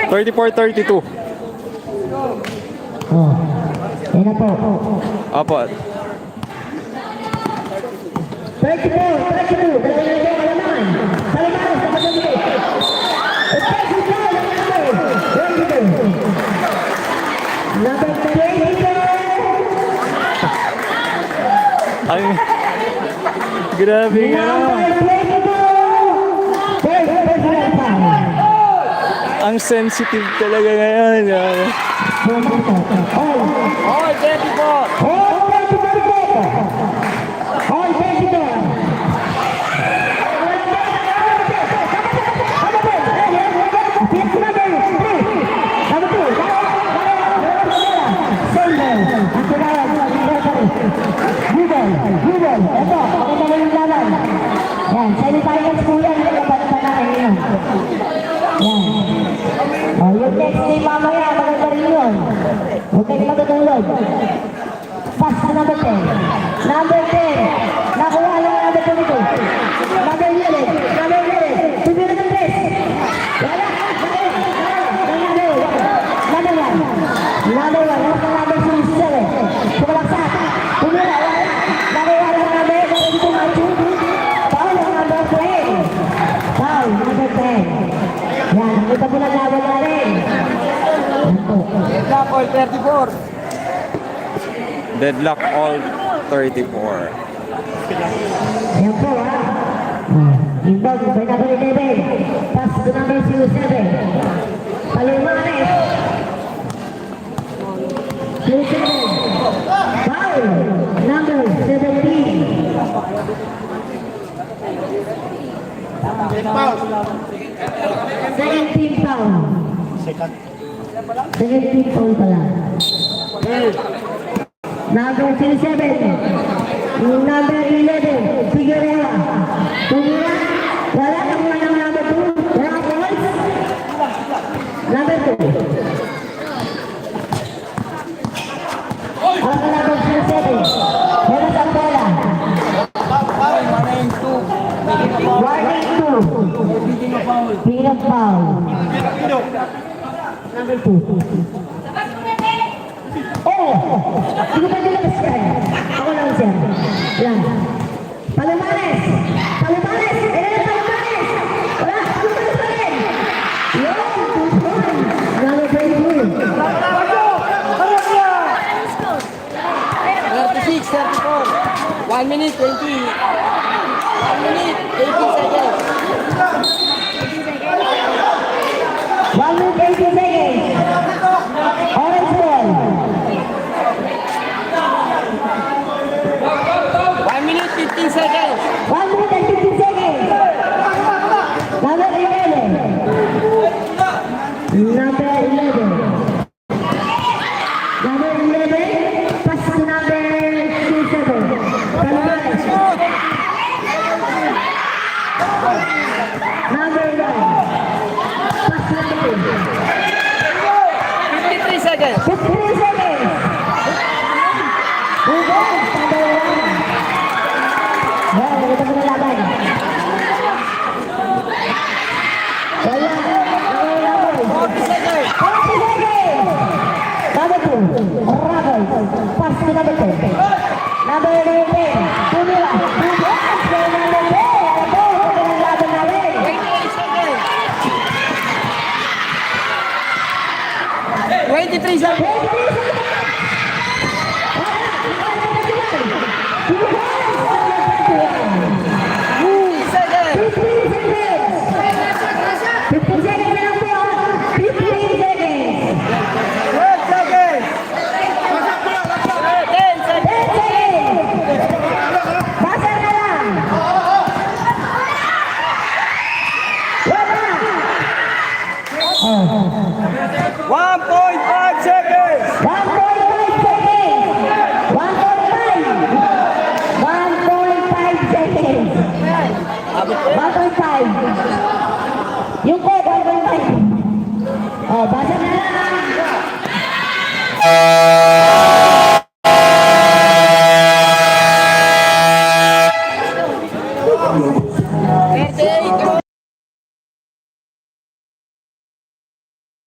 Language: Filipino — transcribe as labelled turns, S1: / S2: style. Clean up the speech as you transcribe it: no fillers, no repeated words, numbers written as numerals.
S1: 34-32.
S2: Oh. Yan na po.
S1: Opo.
S2: 32. Dalawang libo kalaman. Palimanos sa pagkakit. Number 22.
S1: Ang grabe nga. Ang sensitive talaga ngayon.
S2: All 24. Yan, sanitarians po yan. Kapalitan natin yun. Yan. O, yung next day mamaya, maganda rin yun. Huwag kayo matutulog. Pass na number 10. Number 10. Nakuha lang ang number 22. Number 11. Number 11. Tubi na ng dress. Wala. Number 1. Number 1. Number 67. Kumalaksak. Tubi na. Nakuha lang ang number 22. Number 10. Yan, ito po na laban na rin.
S3: Deadlock all 34.
S1: Deadlock all 34.
S2: Ayan po ha. Imbag, by number 11. Pass to number 07. Palimanes. 07. Foul. Number 17. Second team foul. Second team foul pala. Number 37. Number 11. Figueroa. Tumira. Wala kang walang number 2. Wala points. Number 2. Ang number 37. Wala sa bola. Warning 2. Being a foul. Number 2. Oh! Hindi ko pa nilabas yan. Ako lang siya. Yan. Palimanes! Palimanes! Palimanes! Wala! Palimanes pa rin! Yun! Number 22.
S3: 36, 34. 1 minute, 20. 1 minute, 18 seconds.
S2: 1 minute 80 seconds. Orange ball.
S3: 1 minute, 15 seconds.
S2: 1 minute and 15 seconds. Number 11. Number 11. Number 11. Pass to number 27. Palimanes. Number 1. Pass to number 2.
S3: 53 seconds.
S2: 53 seconds. Number 1. Yan, ito mo na laban. Wala. Number
S3: 40 seconds.
S2: 40 seconds. Number 2. Rabel. Pass to number 2. Number 11. Tumira. Pass to number 10. Ito, ito na laban namin.
S3: 28 seconds. 23 seconds. 50 seconds.
S2: 15 seconds na lang po. 15 seconds.
S3: 12 seconds. 10
S2: 10
S3: seconds.
S2: seconds. Basa na lang. Wala.
S3: 1.5 seconds.
S2: 1.5 seconds. 1.5 seconds. 1.5. Yung code, 1.5. Oh, basa na